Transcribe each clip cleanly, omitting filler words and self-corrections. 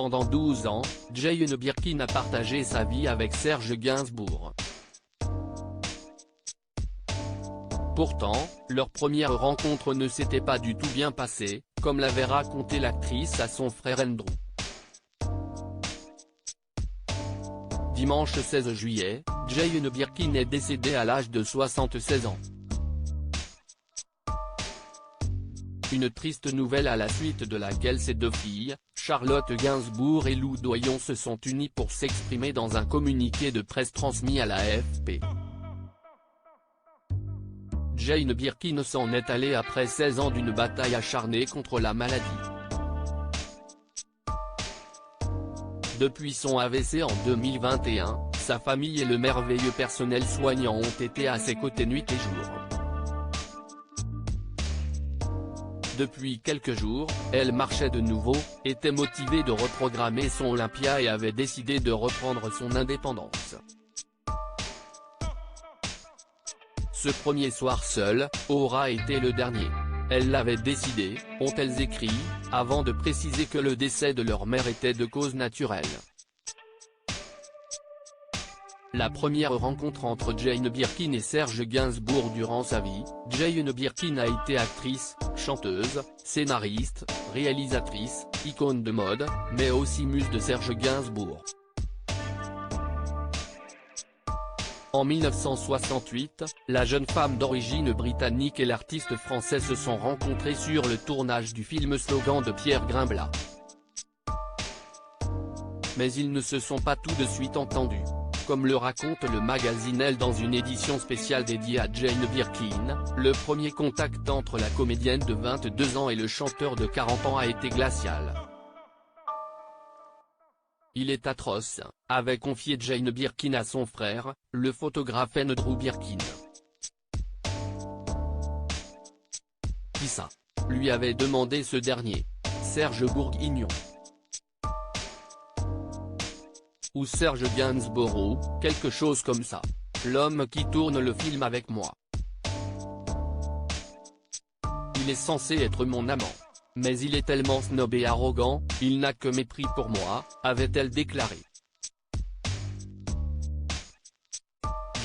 Pendant 12 ans, Jane Birkin a partagé sa vie avec Serge Gainsbourg. Pourtant, leur première rencontre ne s'était pas du tout bien passée, comme l'avait raconté l'actrice à son frère Andrew. Dimanche 16 juillet, Jane Birkin est décédée à l'âge de 76 ans. Une triste nouvelle à la suite de laquelle ses deux filles, Charlotte Gainsbourg et Lou Doyon, se sont unies pour s'exprimer dans un communiqué de presse transmis à la AFP. Jane Birkin s'en est allée après 16 ans d'une bataille acharnée contre la maladie. Depuis son AVC en 2021, sa famille et le merveilleux personnel soignant ont été à ses côtés nuit et jour. Depuis quelques jours, elle marchait de nouveau, était motivée de reprogrammer son Olympia et avait décidé de reprendre son indépendance. Ce premier soir seul, aura été le dernier. Elles l'avaient décidé, ont-elles écrit, avant de préciser que le décès de leur mère était de cause naturelle. La première rencontre entre Jane Birkin et Serge Gainsbourg durant sa vie, Jane Birkin a été actrice, chanteuse, scénariste, réalisatrice, icône de mode, mais aussi muse de Serge Gainsbourg. En 1968, la jeune femme d'origine britannique et l'artiste français se sont rencontrés sur le tournage du film Slogan de Pierre Grimblat. Mais ils ne se sont pas tout de suite entendus. Comme le raconte le magazine Elle dans une édition spéciale dédiée à Jane Birkin, le premier contact entre la comédienne de 22 ans et le chanteur de 40 ans a été glacial. Il est atroce, avait confié Jane Birkin à son frère, le photographe Andrew Birkin. Qui ça ? Lui avait demandé ce dernier. Serge Bourguignon. Ou Serge Gainsbourg, quelque chose comme ça. L'homme qui tourne le film avec moi. Il est censé être mon amant. Mais il est tellement snob et arrogant, il n'a que mépris pour moi, avait-elle déclaré.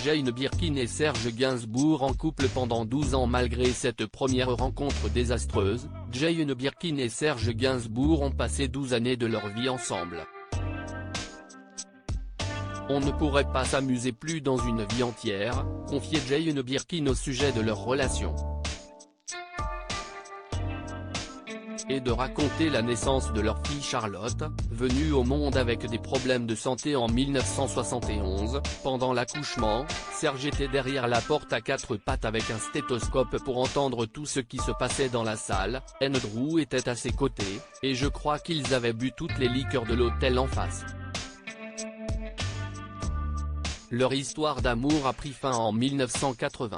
Jane Birkin et Serge Gainsbourg en couple pendant 12 ans. Malgré cette première rencontre désastreuse, Jane Birkin et Serge Gainsbourg ont passé 12 années de leur vie ensemble. On ne pourrait pas s'amuser plus dans une vie entière, confiait Jane Birkin au sujet de leur relation. Et de raconter la naissance de leur fille Charlotte, venue au monde avec des problèmes de santé en 1971. Pendant l'accouchement, Serge était derrière la porte à quatre pattes avec un stéthoscope pour entendre tout ce qui se passait dans la salle. Andrew était à ses côtés, et je crois qu'ils avaient bu toutes les liqueurs de l'hôtel en face. Leur histoire d'amour a pris fin en 1980.